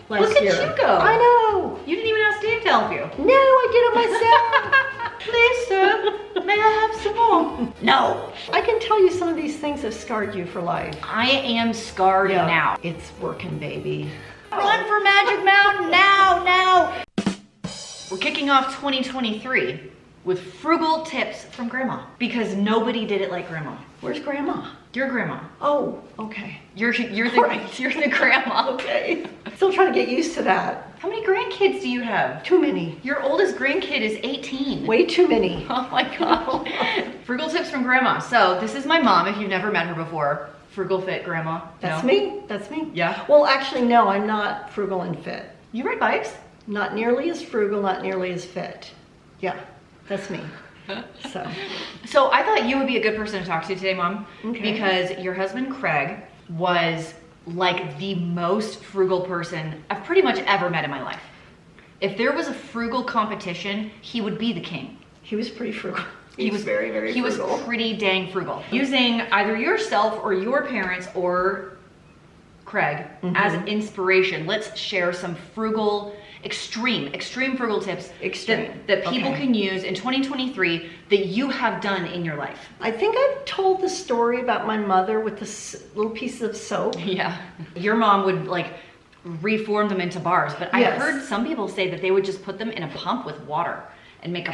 last year. Look at you go. I know. You didn't even ask Dave to help you. No, I did it myself. Please, sir, may I have some more? No. I can tell you some of these things have scarred you for life. I am scarred now. It's working, baby. Run for Magic Mountain now. We're kicking off 2023 with frugal tips from Grandma because nobody did it like Grandma. Where's Grandma? Your grandma. Oh, okay. You're the grandma. Okay. Still trying to get used to that. How many grandkids do you have? Too many. Your oldest grandkid is 18. Way too many. Oh my God. Frugal tips from Grandma. So this is my mom, if you've never met her before. Frugal Fit Grandma. That's No? me. That's me. Yeah? Well, actually, no, I'm not frugal and fit. You ride bikes? Not nearly as frugal, not nearly as fit. Yeah, that's me. So I thought you would be a good person to talk to today, Mom, Okay. because your husband Craig was like the most frugal person I've pretty much ever met in my life. If there was a frugal competition, he would be the king. He was pretty frugal. He was very, very He frugal. was pretty dang frugal. Using either yourself or your parents or Craig as inspiration, let's share some frugal, extreme frugal tips that people can use in 2023 that you have done in your life. I think I've told the story about my mother with the little pieces of soap. Yeah. Your mom would like reform them into bars, but I heard some people say that they would just put them in a pump with water and make a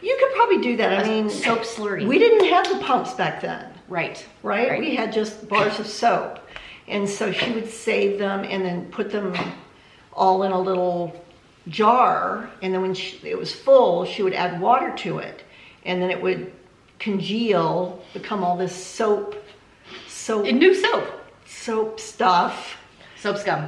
You could probably do that. I mean, soap slurry. We didn't have the pumps back then. Right. Right? We had just bars of soap. And so she would save them and then put them all in a little jar. And then when it was full, she would add water to it. And then it would congeal, become all this soap. New soap. Soap stuff. Soap scum.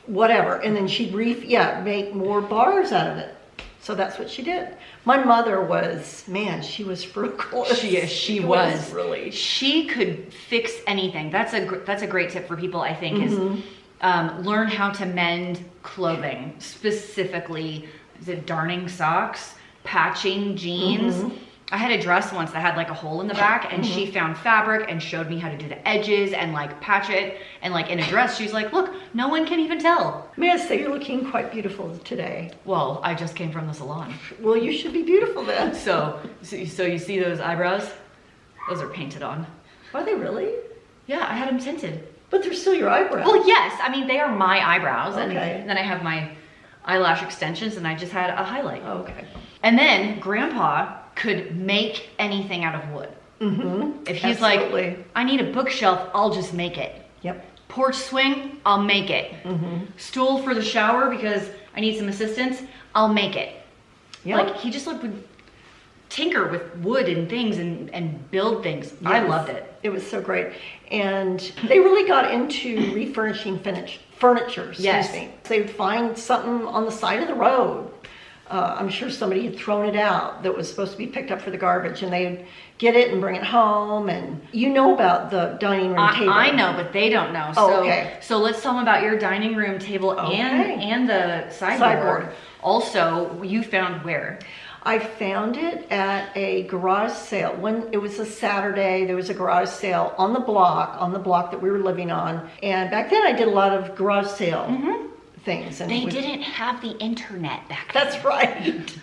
Whatever. And then she'd make more bars out of it. So that's what she did. My mother was, man, she was frugal. She was really. She could fix anything. That's a great tip for people, I think, is learn how to mend clothing. Specifically, is it darning socks, patching jeans? I had a dress once that had like a hole in the back, and she found fabric and showed me how to do the edges and like patch it. And like in a dress, she's like, look, no one can even tell. May I say you're looking quite beautiful today. Well, I just came from the salon. Well, you should be beautiful then. So you see those eyebrows? Those are painted on. Are they really? Yeah, I had them tinted. But they're still your eyebrows. Well, yes. I mean, they are my eyebrows. Okay. And then I have my eyelash extensions, and I just had a highlight. Oh, okay. And then Grandpa could make anything out of wood. If he's like, I need a bookshelf, I'll just make it. Yep. Porch swing, I'll make it. Stool for the shower because I need some assistance, I'll make it. Yep. Like he just would tinker with wood and things and build things. Yes. I loved it. It was so great. And they really got into refurnishing furniture, excuse me. They would find something on the side of the road. I'm sure somebody had thrown it out that was supposed to be picked up for the garbage, and they'd get it and bring it home. And you know about the dining room table. I know, but they don't know. So let's tell them about your dining room table and the sideboard. Also, you found where? I found it at a garage sale. When it was a Saturday, there was a garage sale on the block that we were living on. And back then I did a lot of garage sale things. And they didn't have the internet back then. That's right.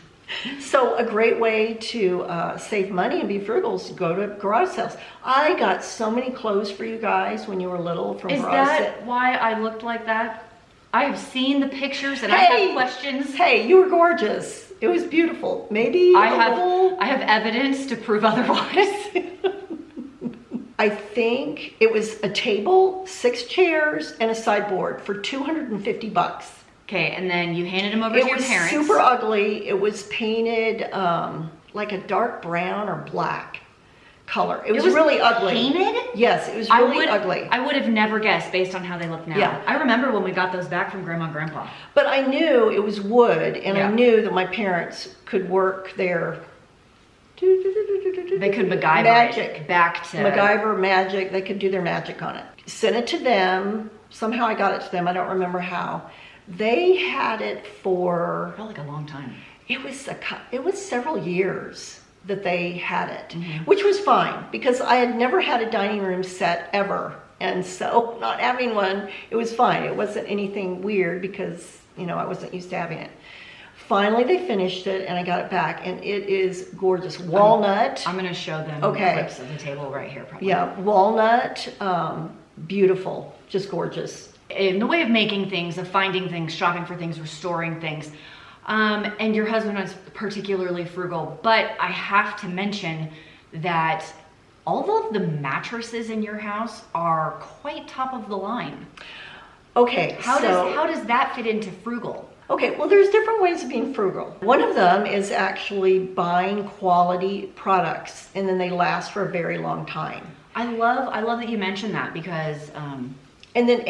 So a great way to save money and be frugal is to go to garage sales. I got so many clothes for you guys when you were little from garage sales. Is that why I looked like that? I have seen the pictures and I have questions. Hey, you were gorgeous. It was beautiful. Maybe I have evidence to prove otherwise. I think it was a table, 6 chairs, and a sideboard for $250. Okay, and then you handed them over to your parents. It was super ugly. It was painted like a dark brown or black color. It was really ugly. Painted? Yes, it was really ugly. I would have never guessed based on how they look now. Yeah. I remember when we got those back from Grandma and Grandpa. But I knew it was wood, and I knew that my parents could work their... They could MacGyver magic. It back to... MacGyver magic. They could do their magic on it. Sent it to them. Somehow I got it to them. I don't remember how. They had it for... Felt like a long time. It was several years that they had it, which was fine because I had never had a dining room set ever And so not having one, it was fine. It wasn't anything weird because, I wasn't used to having it. Finally, they finished it and I got it back, and it is gorgeous. Walnut. I'm going to show them clips of the table right here. Probably. Yeah, walnut, beautiful, just gorgeous. In the way of making things, of finding things, shopping for things, restoring things. And your husband is particularly frugal, but I have to mention that all of the mattresses in your house are quite top of the line. Okay, how does that fit into frugal? Okay, well, there's different ways of being frugal. One of them is actually buying quality products, and then they last for a very long time. I love that you mentioned that because. And then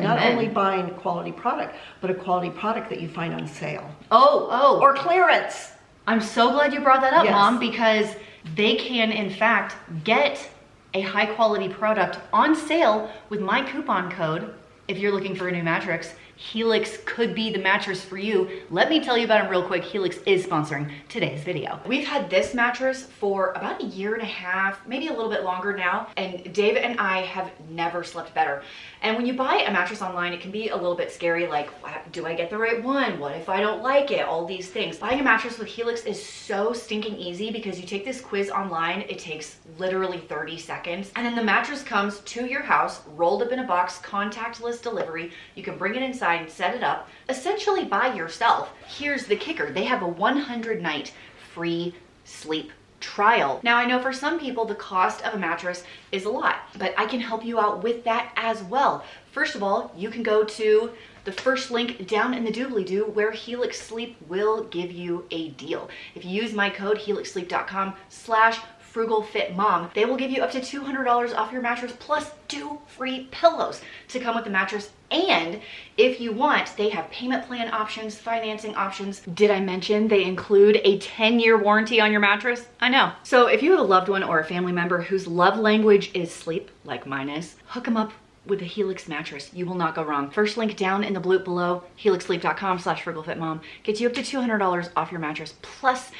not only buying a quality product, but a quality product that you find on sale. Or clearance. I'm so glad you brought that up, yes. Mom, because they can, in fact, get a high quality product on sale with my coupon code. If you're looking for a new mattress, Helix could be the mattress for you. Let me tell you about them real quick. Helix is sponsoring today's video. We've had this mattress for about a year and a half, maybe a little bit longer now, and Dave and I have never slept better. And when you buy a mattress online, it can be a little bit scary, like, do I get the right one? What if I don't like it? All these things. Buying a mattress with Helix is so stinking easy because you take this quiz online. It takes literally 30 seconds. And then the mattress comes to your house, rolled up in a box, contactless delivery. You can bring it inside, set it up, essentially by yourself. Here's the kicker. They have a 100-night free sleep trial. Now, I know for some people the cost of a mattress is a lot, but I can help you out with that as well. First of all, you can go to the first link down in the doobly-doo where Helix Sleep will give you a deal. If you use my code helixsleep.com/frugalfitmom, they will give you up to $200 off your mattress plus 2 free pillows to come with the mattress. And if you want, they have payment plan options, financing options. Did I mention they include a 10-year warranty on your mattress? I know. So if you have a loved one or a family member whose love language is sleep, like mine is, hook them up with a Helix mattress. You will not go wrong. First link down in the bloop below, helixsleep.com/frugalfitmom, gets you up to $200 off your mattress plus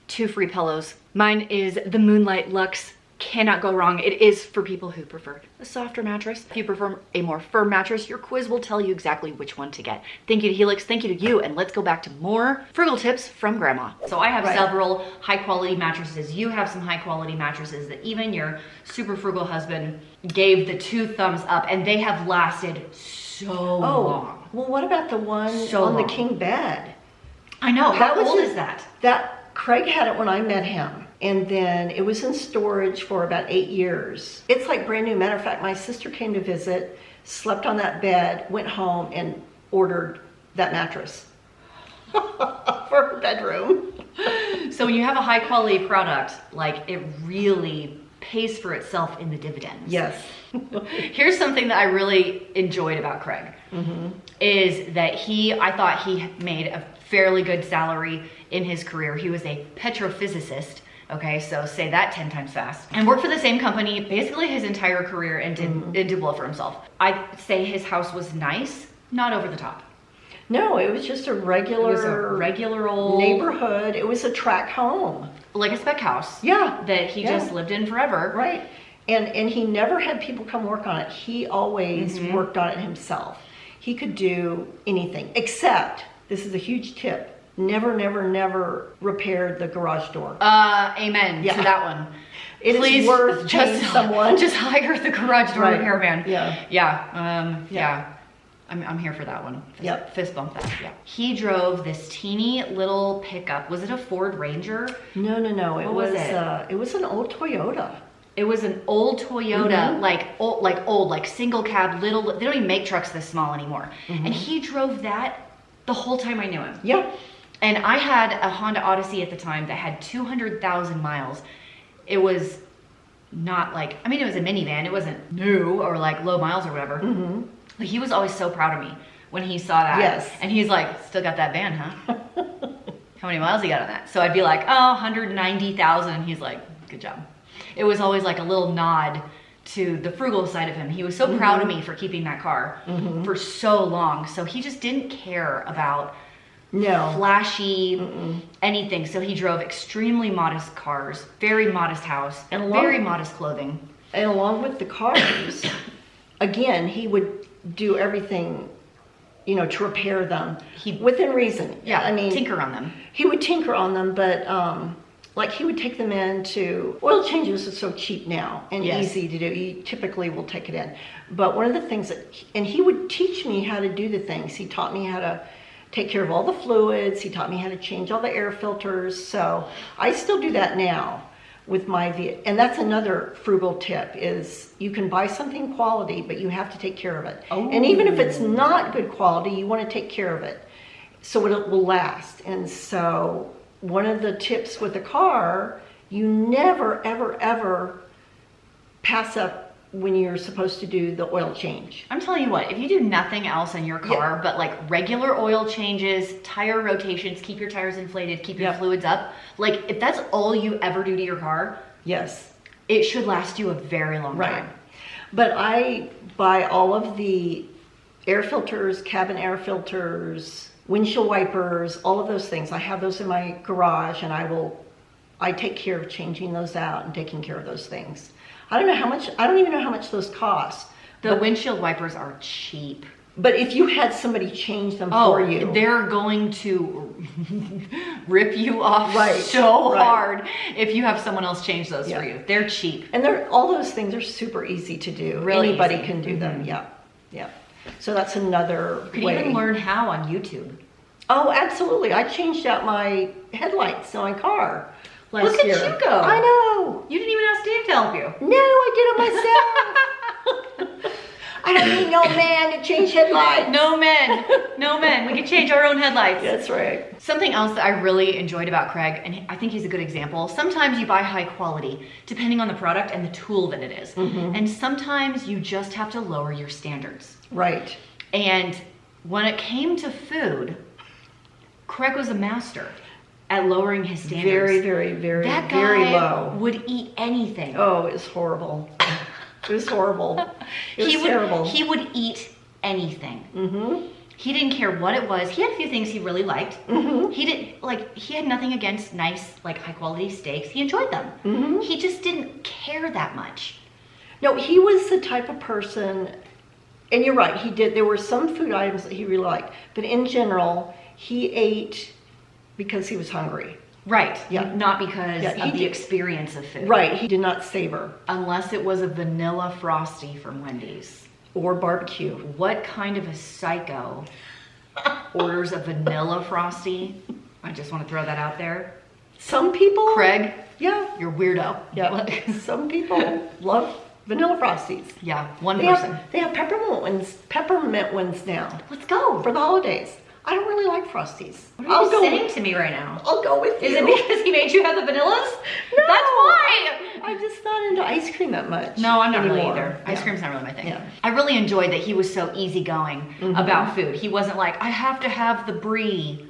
2 free pillows. Mine is the Moonlight Luxe. Cannot go wrong. It is for people who prefer a softer mattress. If you prefer a more firm mattress, your quiz will tell you exactly which one to get. Thank you to Helix, thank you to you, and let's go back to more frugal tips from Grandma. So I have several high quality mattresses. You have some high quality mattresses that even your super frugal husband gave the 2 thumbs up, and they have lasted so long. Well, what about the one on the king bed? I know. How old is that? Craig had it when I met him. And then it was in storage for about 8 years. It's like brand new. Matter of fact, my sister came to visit, slept on that bed, went home and ordered that mattress for her bedroom. So when you have a high quality product, like, it really pays for itself in the dividends. Yes. Here's something that I really enjoyed about Craig, is that I thought he made a fairly good salary in his career. He was a petrophysicist. Okay, so say that 10 times fast. And worked for the same company basically his entire career and did well for himself. I'd say his house was nice, not over the top. No, it was just a regular old neighborhood. It was a tract home. Like a spec house. Yeah. That he just lived in forever. Right. And he never had people come work on it. He always worked on it himself. He could do anything, except, this is a huge tip, never repaired the garage door. Amen to that one. Please, is worth someone. Just hire the garage door repairman. Yeah. I'm here for that one. Fist bump that. Yeah. He drove this teeny little pickup. Was it a Ford Ranger? No. It was an old Toyota. It was an old Toyota, like single cab, little. They don't even make trucks this small anymore. And he drove that the whole time I knew him. Yeah. And I had a Honda Odyssey at the time that had 200,000 miles. It was not like, it was a minivan. It wasn't new or like low miles or whatever. But he was always so proud of me when he saw that. Yes. And he's like, still got that van, huh? How many miles he got on that? So I'd be like, 190,000. And he's like, good job. It was always like a little nod to the frugal side of him. He was so proud of me for keeping that car for so long. So he just didn't care about flashy anything. So he drove extremely modest cars, very modest house, and very modest clothing. And along with the cars, again, he would do everything, to repair them within reason. Yeah, I mean, tinker on them. He would tinker on them, but like he would take them into oil changes are so cheap now and easy to do. You typically will take it in. But one of the things and he would teach me how to do the things. He taught me how to take care of all the fluids. He taught me how to change all the air filters. So I still do that now with my vehicle. And that's another frugal tip is you can buy something quality, but you have to take care of it. Oh. And even if it's not good quality, you want to take care of it so it will last. And so one of the tips with a car, you never, ever, ever pass up when you're supposed to do the oil change. I'm telling you what, if you do nothing else in your car but like regular oil changes, tire rotations, keep your tires inflated, keep your fluids up, like if that's all you ever do to your car, it should last you a very long time. But I buy all of the air filters, cabin air filters, windshield wipers, all of those things. I have those in my garage, and I take care of changing those out and taking care of those things. I don't even know how much those cost. The windshield wipers are cheap. But if you had somebody change them for you, they're going to rip you off hard if you have someone else change those for you. They're cheap. And all those things are super easy to do. Really Anybody easy. can do them. Yeah. So that's another way. You could even learn how on YouTube. Oh, absolutely. I changed out my headlights on my car last year. Look at you go. I know. You didn't even ask Dave to help you. No, I did it myself. I don't need no man to change headlights. No men. We can change our own headlights. That's right. Something else that I really enjoyed about Craig, and I think he's a good example, sometimes you buy high quality, depending on the product and the tool that it is. Mm-hmm. And sometimes you just have to lower your standards. Right. And when it came to food, Craig was a master at lowering his standards. Very, very, very, that very guy low. Would eat anything. Oh, it was horrible. It was horrible. It was terrible. He would eat anything. Mm-hmm. He didn't care what it was. He had a few things he really liked. Mm-hmm. He had nothing against nice, high quality steaks. He enjoyed them. Mm-hmm. He just didn't care that much. No, he was the type of person, and you're right, he did. There were some food items that he really liked, but in general, he ate because he was hungry. Right. Yeah. Not because of the experience of food. Right. He did not savor. Unless it was a vanilla Frosty from Wendy's. Or barbecue. What kind of a psycho orders a vanilla Frosty? I just want to throw that out there. Some people. Craig. Yeah. You're weirdo. Yeah. Some people love vanilla Frosties. Yeah. One person. They have peppermint ones now. Let's go. For the holidays. I don't really like Frosties. What are you saying to me right now? I'll go with you. Is it because he made you have the vanillas? No. That's why. I'm just not into ice cream that much. No, I'm not anymore. really either. Ice cream's not really my thing. Yeah. I really enjoyed that he was so easygoing about food. He wasn't like, I have to have the brie.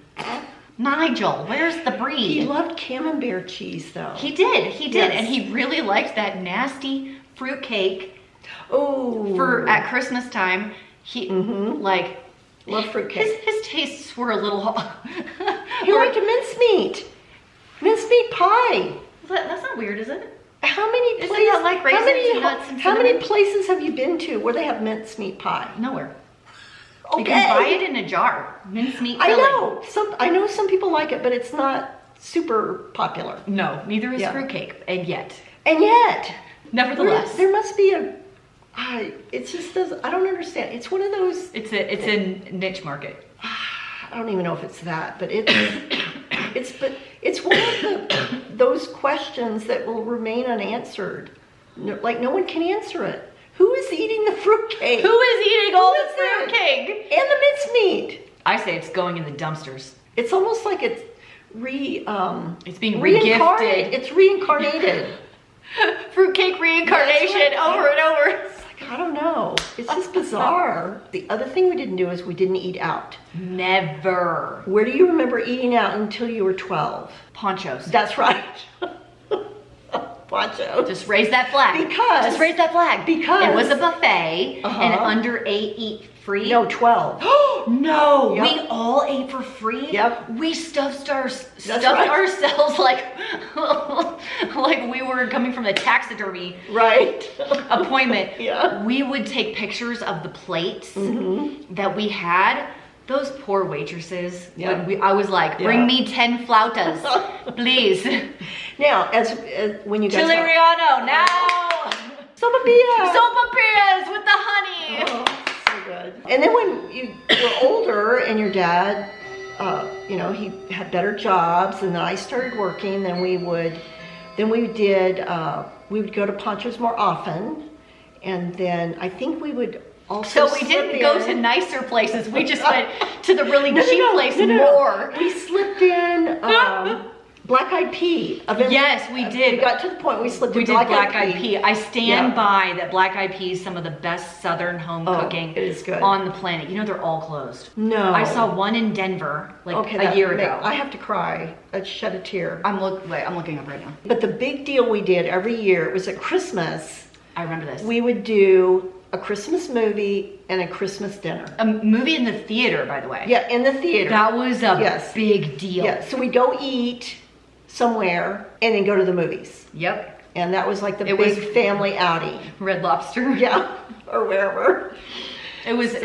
Nigel, where's the brie? He loved camembert cheese, though. He did. Yes. And he really liked that nasty fruit cake. Oh. At Christmas time, he love fruitcake. His tastes were a little. He liked mincemeat pie. That's not weird, is it? How many places? Isn't that like raisins, nuts, and how many cinnamon? places have you been to where they have mincemeat pie? Nowhere. Okay. You can buy it in a jar. Mincemeat filling. I know some people like it, but it's not super popular. No, neither is fruitcake, and yet. Nevertheless, there must be a. It just does. I don't understand. It's one of those. It's a niche market. I don't even know if it's that, but it's one of those questions that will remain unanswered. No one can answer it. Who is eating the fruitcake? Who is eating all the fruitcake? And the mincemeat. I say it's going in the dumpsters. It's almost like it's being regifted. It's reincarnated. Fruitcake reincarnation over and over. It's like, I don't know. It's just bizarre. The other thing we didn't do is we didn't eat out. Never. Where do you remember eating out until you were 12? Ponchos. That's right. poncho. Just raise that flag. Just raise that flag. Because it was a buffet and under 8 eat free. No, 12. No, Yep. we all ate for free. Yep. We stuffed right. ourselves like we were coming from a taxidermy appointment. Yeah. We would take pictures of the plates that we had. Those poor waitresses. Yeah. I was like, bring me 10 flautas, please. Now, as when you guys Chile Riano, now. Sopapillas with the honey. Oh, so good. And then when you were older and your dad, he had better jobs, and then I started working, then we would go to Poncho's more often, and then I think we would also. So we didn't go to nicer places. We just went to the really cheap place more. We slipped in Black Eyed Pea. Yes, we did. We got to the point we slipped in Black Black Eyed Pea. I stand by that. Black Eyed Pea is some of the best Southern home cooking it is good. on the planet. You know, they're all closed. No. I saw one in Denver a year ago. I have to cry. I shed a tear. I'm looking up right now. But the big deal we did every year, it was at Christmas. I remember this. We would do a Christmas movie and a Christmas dinner. A movie in the theater, by the way. Yeah, in the theater. That was a big deal. Yeah, so we'd go eat somewhere and then go to the movies. Yep. And that was like the big family outing. Red Lobster. Yeah, or wherever. It was,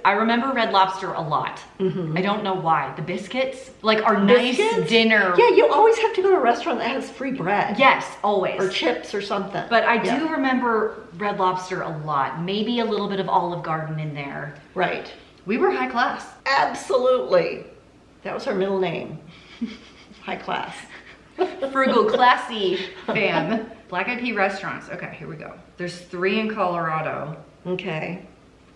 I remember Red Lobster a lot. I don't know why. The biscuits, like our nice dinner. Yeah, you always have to go to a restaurant that has free bread. Yes, always. Or chips or something. But I do remember Red Lobster a lot. Maybe a little bit of Olive Garden in there. Right. We were high class. Absolutely. That was our middle name. High class. Frugal, classy fam. Black Eyed Pea restaurants. Okay, here we go. There's 3 in Colorado. Okay.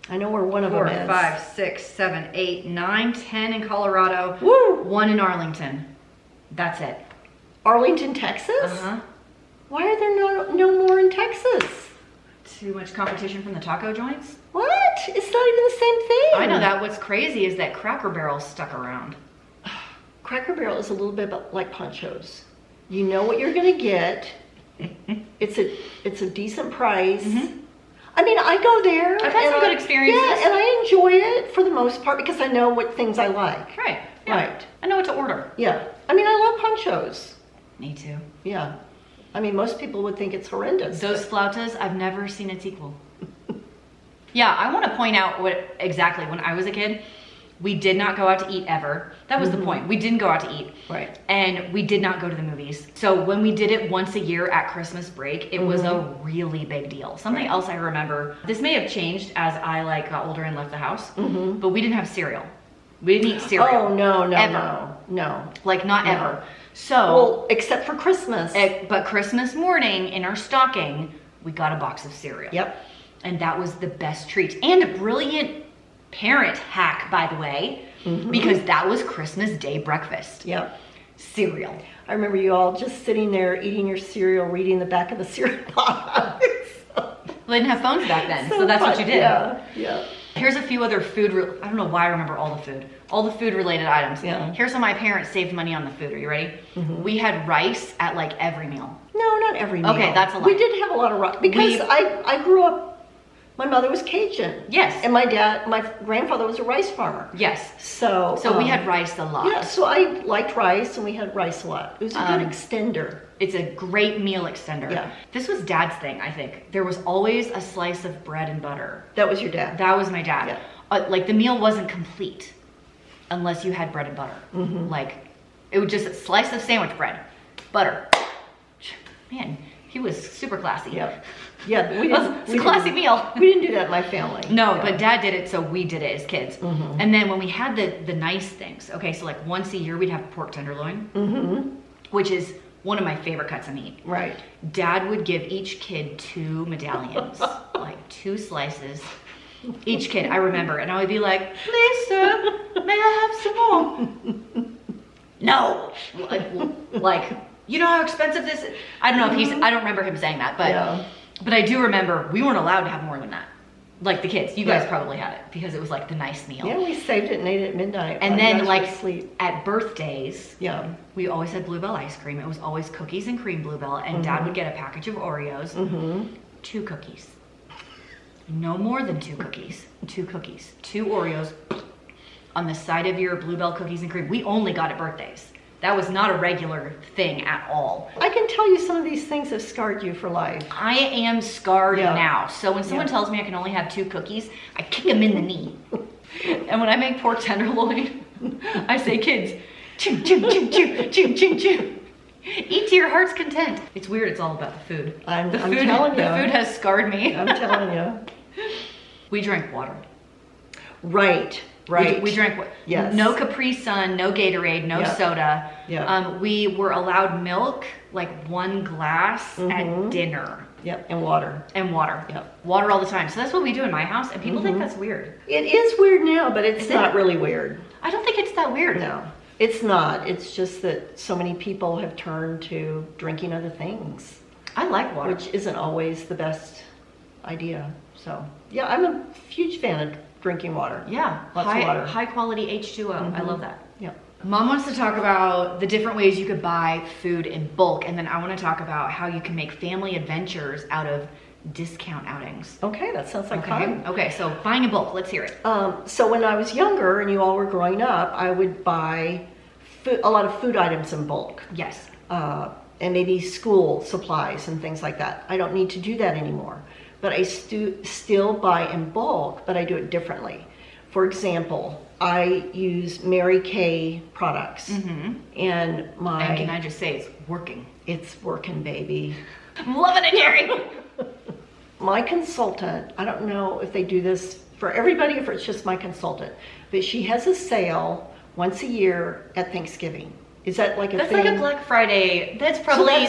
I know where one of 4, them is. 5, 6, 7, 8, 9, 10 in Colorado. Woo! 1 in Arlington. That's it. Arlington, Texas? Uh-huh. Why are there no more in Texas? Too much competition from the taco joints? What? It's not even the same thing. I know that. What's crazy is that Cracker Barrel stuck around. Cracker Barrel is a little bit like Poncho's. You know what you're going to get. It's a decent price. I mean, I go there. I've had some good experiences. Yeah, and I enjoy it for the most part because I know what things I like. Right. Yeah. Right. I know what to order. Yeah. I mean, I love Poncho's. Me too. Yeah. I mean, most people would think it's horrendous. Those flautas, I've never seen its equal. Yeah, I want to point out exactly when I was a kid, we did not go out to eat ever. That was the point. We didn't go out to eat. Right. And we did not go to the movies. So when we did it once a year at Christmas break, it was a really big deal. Something else I remember, this may have changed as I got older and left the house, but we didn't have cereal. We didn't eat cereal. Oh, no, ever. No. Like not ever. So, well, except for Christmas. But Christmas morning in our stocking, we got a box of cereal. Yep. And that was the best treat. And a brilliant parent hack, by the way, because that was Christmas Day breakfast. Yep. Cereal. I remember you all just sitting there eating your cereal, reading the back of the cereal box. Well, they didn't have phones back then, so that's what you did. Yeah. Here's a few other food, I don't know why I remember all the food related items. Yeah. Here's how my parents saved money on the food. Are you ready? We had rice at every meal. No, not every meal. Okay, that's a lie. We did have a lot of rice because I grew up. My mother was Cajun. Yes. And my grandfather was a rice farmer. Yes. So we had rice a lot. Yeah, so I liked rice and we had rice a lot. It was a good extender. It's a great meal extender. Yeah. This was Dad's thing, I think. There was always a slice of bread and butter. That was your dad. That was my dad. Yeah. The meal wasn't complete unless you had bread and butter. It was just a slice of sandwich bread, butter. Man, he was super classy. Yeah. Yeah, it's a classy meal. We didn't do that in my family. No, but Dad did it, so we did it as kids. And then when we had the nice things, okay, so once a year we'd have pork tenderloin, which is one of my favorite cuts of meat. Right. Dad would give each kid 2 medallions, 2 slices. Each kid, I remember, and I would be like, "Please, sir, may I have some more?" No, you know how expensive this is? I don't know if I don't remember him saying that, but I do remember we weren't allowed to have more than that. Like the kids. You guys probably had it because it was like the nice meal. Yeah, we saved it and ate it at midnight. And then like at birthdays, yeah, we always had Bluebell ice cream. It was always cookies and cream Bluebell. And Dad would get a package of Oreos. 2 cookies. No more than 2 cookies. 2 cookies. 2 Oreos on the side of your Bluebell cookies and cream. We only got at birthdays. That was not a regular thing at all. I can tell you some of these things have scarred you for life. I am scarred now. So when someone tells me I can only have 2 cookies, I kick them in the knee. And when I make pork tenderloin, I say, kids, chew, chew, chew, chew, chew, chew, chew. Eat to your heart's content. It's weird, it's all about the food. I'm telling you. The food has scarred me. I'm telling you. We drank water. Right. We drank no Capri Sun, no Gatorade, no soda. Yeah. We were allowed milk, like 1 glass at dinner. Yep, and water. Yep. Water all the time. So that's what we do in my house, and people think that's weird. It is weird now, but it's not really weird. I don't think it's that weird. No, it's not. It's just that so many people have turned to drinking other things. I like water. Which isn't always the best idea. So, yeah, I'm a huge fan of drinking water. Yeah, lots of water. High quality H2O. I love that. Yeah. Mom wants to talk about the different ways you could buy food in bulk, and then I want to talk about how you can make family adventures out of discount outings. Okay, that sounds like fun. Okay, so buying in bulk. Let's hear it. So when I was younger and you all were growing up, I would buy a lot of food items in bulk. Yes. And maybe school supplies and things like that. I don't need to do that anymore. But I still buy in bulk, but I do it differently. For example, I use Mary Kay products. And and can I just say, it's working. It's working, baby. I'm loving it, Jerry. My consultant, I don't know if they do this for everybody, if it's just my consultant, but she has a sale once a year at Thanksgiving. Is that like a That's thing? like a Black Friday. That's probably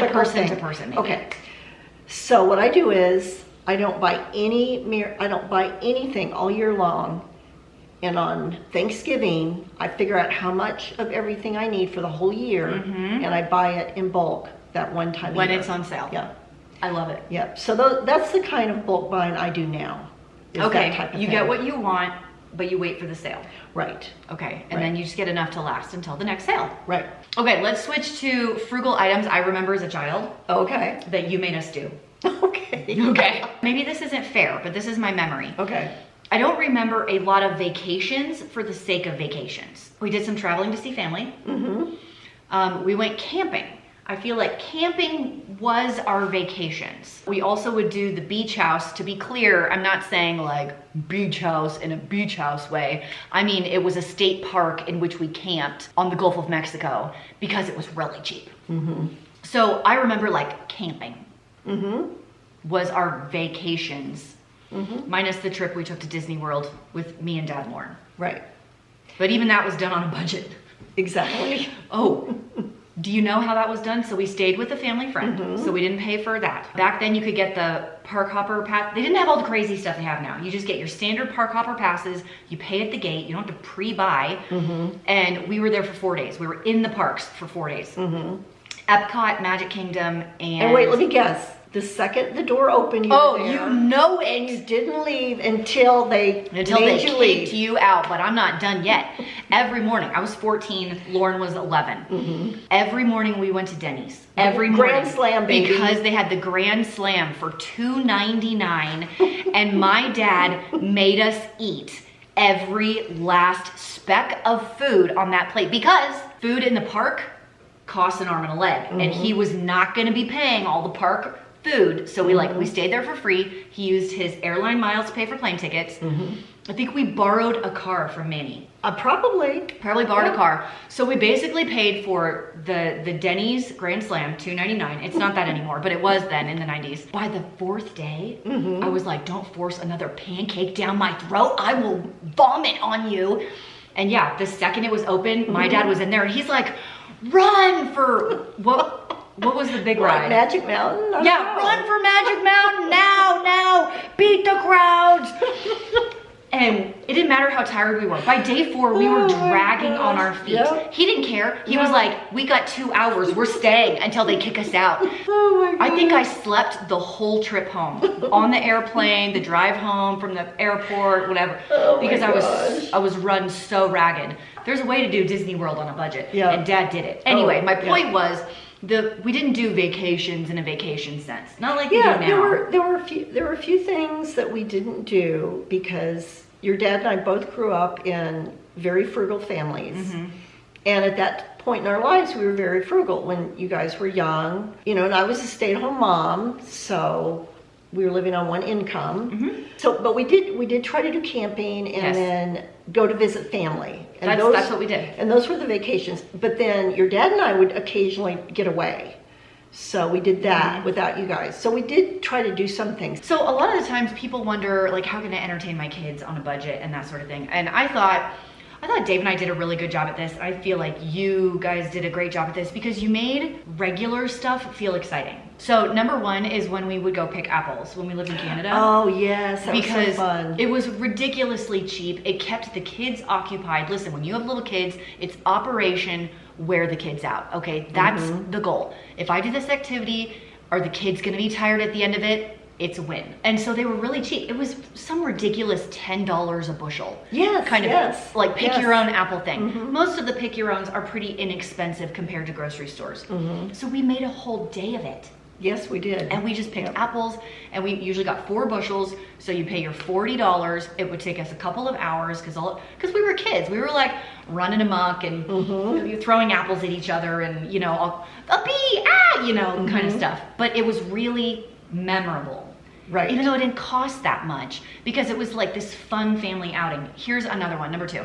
person to person. Maybe. Okay. So what I do is I don't buy anything all year long, and on Thanksgiving I figure out how much of everything I need for the whole year, and I buy it in bulk that one time when a year. It's on sale. Yeah, I love it. Yeah. So that's the kind of bulk buying I do now. Okay, that type of you thing. get what you want, but you wait for the sale. Right. Okay, and then you just get enough to last until the next sale. Right. Okay, let's switch to frugal items I remember as a child. Okay. That you made us do. Okay. Okay. Maybe this isn't fair, but this is my memory. Okay. I don't remember a lot of vacations for the sake of vacations. We did some traveling to see family. We went camping. I feel like camping was our vacations. We also would do the beach house. To be clear, I'm not saying like beach house in a beach house way. I mean, it was a state park in which we camped on the Gulf of Mexico because it was really cheap. So I remember like camping was our vacations, minus the trip we took to Disney World with me and Dad Lauren. Right. But even that was done on a budget. Exactly. Oh, do you know how that was done? So we stayed with a family friend, so we didn't pay for that. Back then you could get the park hopper pass. They didn't have all the crazy stuff they have now. You just get your standard park hopper passes, you pay at the gate, you don't have to pre-buy, and we were there for 4 days. We were in the parks for 4 days. Epcot, Magic Kingdom, and wait, let me guess. The second the door opened, you were there. You know it. And you didn't leave until they made you kicked leave. you out, but I'm not done yet. Every morning, I was 14, Lauren was 11. Every morning we went to Denny's. Every morning. Grand Slam, baby. Because they had the Grand Slam for $2.99, and my dad made us eat every last speck of food on that plate, because food in the park costs an arm and a leg, and he was not going to be paying all the park food, so we stayed there for free. He used his airline miles to pay for plane tickets. I think we borrowed a car from Manny. Probably Borrowed a car. So we basically paid for the Denny's Grand Slam, $2.99. It's not that anymore, but it was then in the 90s. By the 4th day, I was like, don't force another pancake down my throat. I will vomit on you. And yeah, the second it was open, my dad was in there, and he's like, run for what was the big ride? Magic Mountain? Run for Magic Mountain now, beat the crowds. And it didn't matter how tired we were. By day 4, we were dragging on our feet. Yeah. He didn't care. He was like, we got 2 hours. We're staying until they kick us out. Oh my God. I think I slept the whole trip home. On the airplane, the drive home from the airport, whatever. Oh because my gosh. I was run so ragged. There's a way to do Disney World on a budget. Yeah. And Dad did it. Anyway, my point yeah. was, we didn't do vacations in a vacation sense. Not like we do Yeah, now. there were a few things that we didn't do because your dad and I both grew up in very frugal families. Mm-hmm. And at that point in our lives, we were very frugal when you guys were young. You know, and I was a stay-at-home mom, so we were living on one income. Mm-hmm. So, but we did try to do camping and Yes. then go to visit family. And That's what we did. And those were the vacations. But then your dad and I would occasionally get away. So we did that without you guys. So we did try to do some things. So a lot of the times people wonder, like, how can I entertain my kids on a budget and that sort of thing. And I thought Dave and I did a really good job at this. I feel like you guys did a great job at this because you made regular stuff feel exciting. So number 1 is when we would go pick apples when we lived in Canada. Oh yes, that because was so fun. it was ridiculously cheap. It kept the kids occupied. Listen, when you have little kids, it's operation wear the kids out. Okay, that's the goal. If I do this activity, are the kids gonna be tired at the end of it? It's a win. And so they were really cheap. It was some ridiculous $10 a bushel. Yes, kind of yes, like pick yes. your own apple thing. Most of the pick your owns are pretty inexpensive compared to grocery stores. So we made a whole day of it. Yes, we did. And we just picked apples, and we usually got 4 bushels. So you pay your $40. It would take us a couple of hours because we were kids. We were like running amok and throwing apples at each other, and you know, a bee, you know, kind of stuff. But it was really memorable. Right. Even though it didn't cost that much, because it was like this fun family outing. Here's another one, number 2.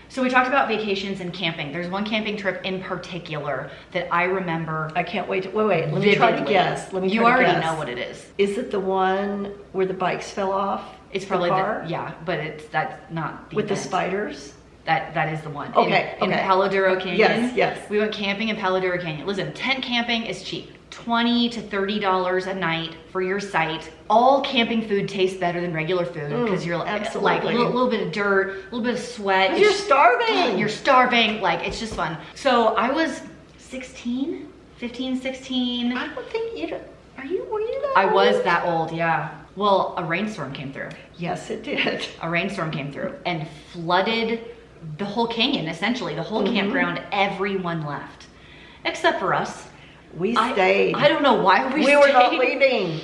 So we talked about vacations and camping. There's one camping trip in particular that I remember. I can't wait. Wait. Let me try to vividly. guess. You already know what it is. Is it the one where the bikes fell off? It's probably the car but that's not the with the event. spiders. That is the one. Okay, In okay. Palo Duro Canyon. Yes. We went camping in Palo Duro Canyon. Listen, tent camping is cheap. $20 to $30 a night for your site. All camping food tastes better than regular food because you're absolutely. like a little bit of dirt, a little bit of sweat. 'Cause you're starving. You're starving. Like, it's just fun. So I was 15, 16. I don't think you. Were you that? I was old? that old, yeah. Well, a rainstorm came through. Yes, it did. A rainstorm came through and flooded the whole canyon, essentially, the whole campground. Everyone left, except for us. We stayed. I don't know why we stayed. were not leaving.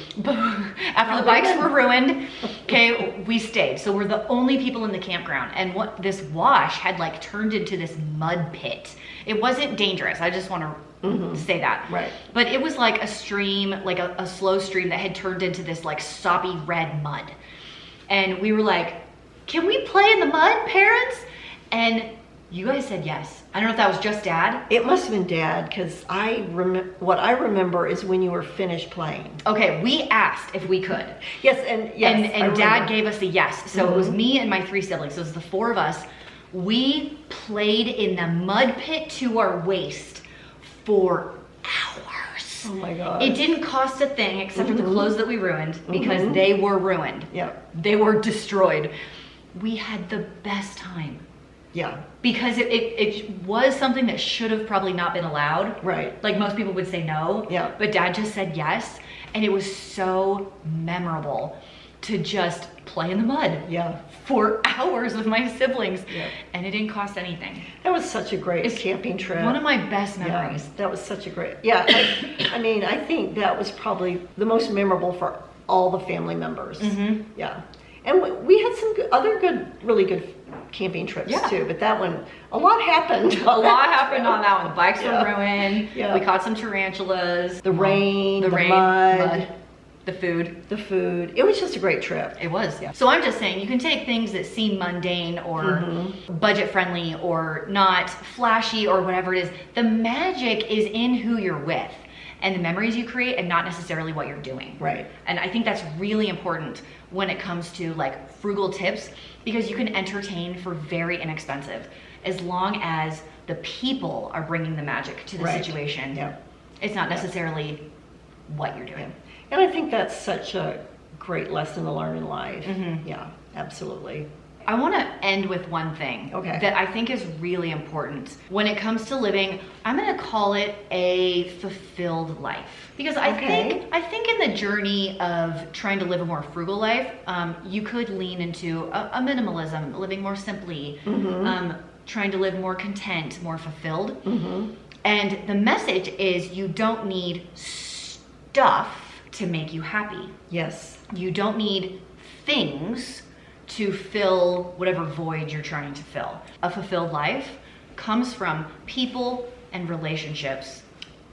After the bikes were ruined, okay, we stayed. So we're the only people in the campground. And what this wash had like turned into this mud pit. It wasn't dangerous. I just want to say that. Right. But it was like a stream, like a slow stream that had turned into this like soppy red mud. And we were like, can we play in the mud, parents? And you guys said yes. I don't know if that was just Dad. It must have been Dad, because what I remember is when you were finished playing. Okay, we asked if we could. Yes, and And Dad gave us a yes. So it was me and my 3 siblings. So it was the 4 of us. We played in the mud pit to our waist for hours. Oh my God. It didn't cost a thing except for the clothes that we ruined because they were ruined. Yeah. They were destroyed. We had the best time. Yeah. Because it was something that should have probably not been allowed. Right. Like most people would say no. Yeah. But Dad just said yes. And it was so memorable to just play in the mud. Yeah. For hours with my siblings. Yeah. And it didn't cost anything. That was such a great camping trip. One of my best memories. Yeah, that was such a great. Yeah. I mean, I think that was probably the most memorable for all the family members. Yeah. And we had some really good camping trips too, but that one, a lot happened. A lot happened on that one. The bikes Yeah. were ruined. Yeah. We caught some tarantulas. The rain, the mud, the food. the food. It was just a great trip. It was. Yeah. So I'm just saying, you can take things that seem mundane or budget friendly or not flashy or whatever it is. The magic is in who you're with and the memories you create and not necessarily what you're doing. Right. And I think that's really important when it comes to like frugal tips, because you can entertain for very inexpensive as long as the people are bringing the magic to the situation. Yeah. It's not necessarily what you're doing. And I think that's such a great lesson to learn in life. Yeah, absolutely. I want to end with one thing that I think is really important. When it comes to living, I'm going to call it a fulfilled life. Because I think in the journey of trying to live a more frugal life, you could lean into a minimalism, living more simply, trying to live more content, more fulfilled. And the message is you don't need stuff to make you happy. Yes. You don't need things to fill whatever void you're trying to fill. A fulfilled life comes from people and relationships.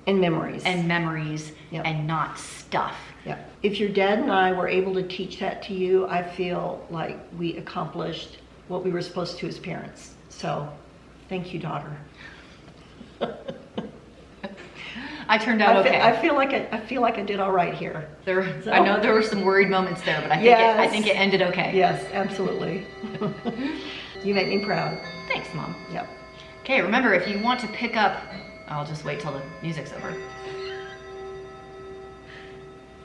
And memories. And not stuff. Yeah. If your dad and I were able to teach that to you, I feel like we accomplished what we were supposed to as parents. So, thank you, daughter. I turned out okay. I feel like I did all right here. I know there were some worried moments there, but I think it ended okay. Yes, absolutely. You make me proud. Thanks, Mom. Yep. Okay, remember, if you want to pick up, I'll just wait till the music's over.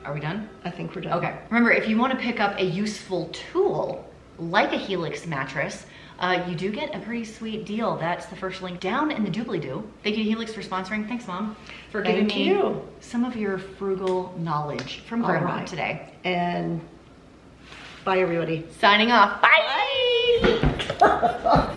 Are we done? I think we're done. Okay. Remember, if you want to pick up a useful tool like a Helix mattress, you do get a pretty sweet deal. That's the first link down in the doobly-doo. Thank you to Helix for sponsoring. Thanks, Mom, for giving me some of your frugal knowledge from Grandma today. And bye, everybody. Signing off. Bye! I need to put glasses on.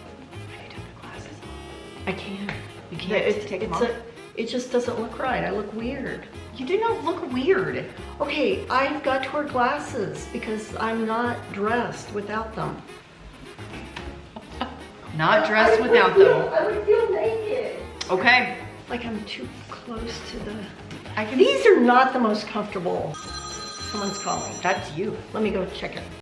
I can't. You can't take them off? It just doesn't look right. I look weird. You do not look weird. Okay, I've got to wear glasses because I'm not dressed without them. Not dressed without them. I would feel naked. Okay. Like I'm too close to the... These are not the most comfortable. Someone's calling. That's you. Let me go check it.